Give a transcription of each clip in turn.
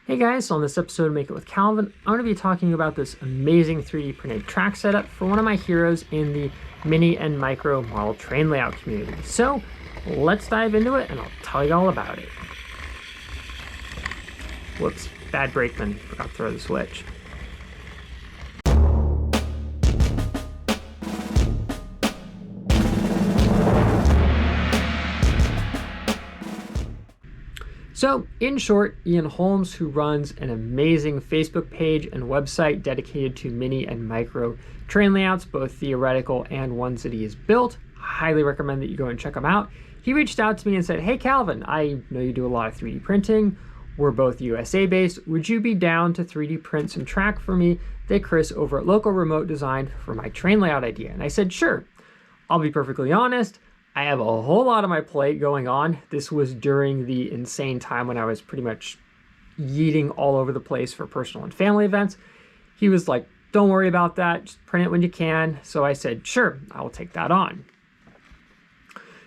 Hey guys, so on this episode of Make It with Calvin, I'm going to be talking about this amazing 3D printed track setup for one of my heroes in the mini and micro model train layout community. So let's dive into it and I'll tell you all about it. Whoops, bad brakeman, forgot to throw the switch. So, in short, Ian Holmes, who runs an amazing Facebook page and website dedicated to mini and micro train layouts, both theoretical and ones that he has built, highly recommend that you go and check him out. He reached out to me and said, "Hey Calvin, I know you do a lot of 3D printing. We're both USA based. Would you be down to 3D print some track for me that Chris over at Local Remote designed for my train layout idea?" And I said, "Sure." I'll be perfectly honest, I have a whole lot on my plate going on. This was during the insane time when I was pretty much yeeting all over the place for personal and family events. He was like, "Don't worry about that, just print it when you can." So I said, "Sure, I will take that on."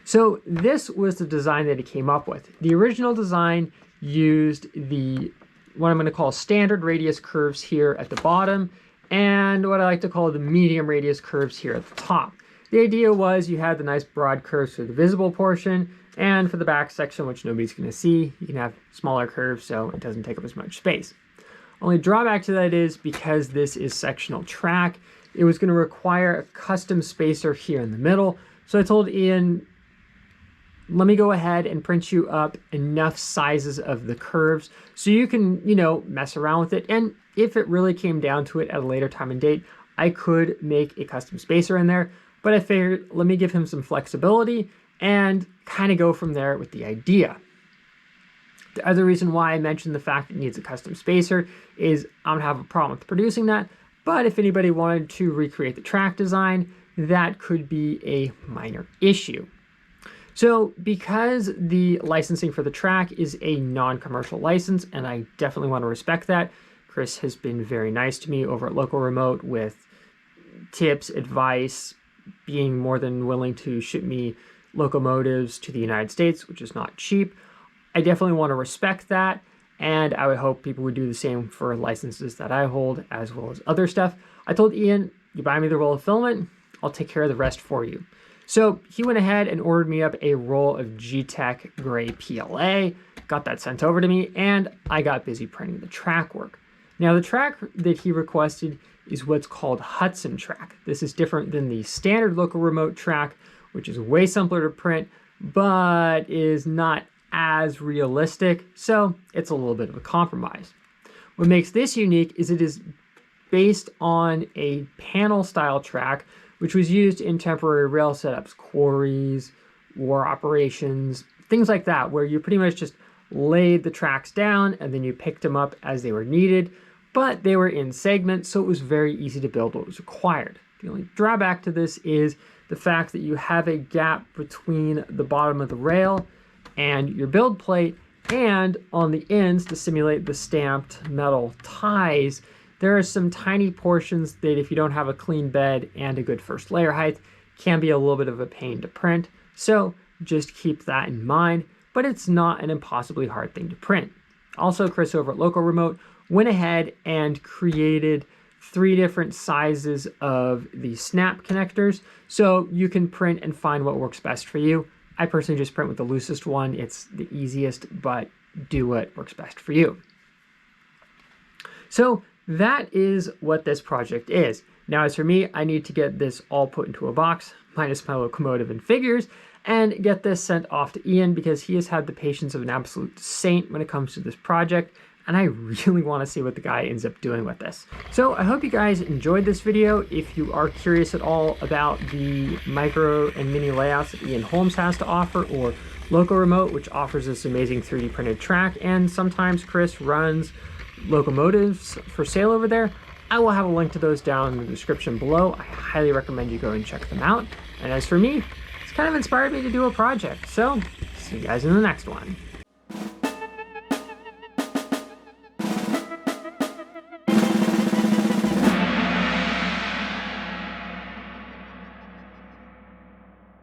So this was the design that he came up with. The original design used what I'm going to call standard radius curves here at the bottom and what I like to call the medium radius curves here at the top. The idea was you had the nice broad curves for the visible portion, and for the back section, which nobody's going to see, you can have smaller curves so it doesn't take up as much space. Only drawback to that is because this is sectional track, it was going to require a custom spacer here in the middle. So I told Ian, let me go ahead and print you up enough sizes of the curves so you can, mess around with it. And if it really came down to it at a later time and date, I could make a custom spacer in there. But I figured, let me give him some flexibility and kind of go from there with the idea. The other reason why I mentioned the fact it needs a custom spacer is I don't have a problem with producing that, but if anybody wanted to recreate the track design, that could be a minor issue. So because the licensing for the track is a non-commercial license, and I definitely want to respect that, Chris has been very nice to me over at Local Remote with tips, advice, being more than willing to ship me locomotives to the United States, which is not cheap. I definitely want to respect that, and I would hope people would do the same for licenses that I hold, as well as other stuff. I told Ian, you buy me the roll of filament, I'll take care of the rest for you. So he went ahead and ordered me up a roll of Geetech gray PLA, got that sent over to me, and I got busy printing the track work. Now the track that he requested is what's called Hudson track. This is different than the standard Local Remote track, which is way simpler to print, but is not as realistic, so it's a little bit of a compromise. What makes this unique is it is based on a panel style track, which was used in temporary rail setups, quarries, war operations, things like that, where you pretty much just laid the tracks down and then you picked them up as they were needed, but they were in segments, so it was very easy to build what was required. The only drawback to this is the fact that you have a gap between the bottom of the rail and your build plate, and on the ends to simulate the stamped metal ties, there are some tiny portions that if you don't have a clean bed and a good first layer height, can be a little bit of a pain to print. So just keep that in mind, but it's not an impossibly hard thing to print. Also, Chris over at Local Remote went ahead and created 3 different sizes of the snap connectors, so you can print and find what works best for you. I personally just print with the loosest one. It's the easiest, but do what works best for you. So that is what this project is. Now, as for me, I need to get this all put into a box, minus my locomotive and figures, and get this sent off to Ian because he has had the patience of an absolute saint when it comes to this project, and I really want to see what the guy ends up doing with this. So I hope you guys enjoyed this video. If you are curious at all about the micro and mini layouts that Ian Holmes has to offer, or Local Remote, which offers this amazing 3D printed track, and sometimes Chris runs locomotives for sale over there, I will have a link to those down in the description below. I highly recommend you go and check them out. And as for me, it's kind of inspired me to do a project. So see you guys in the next one.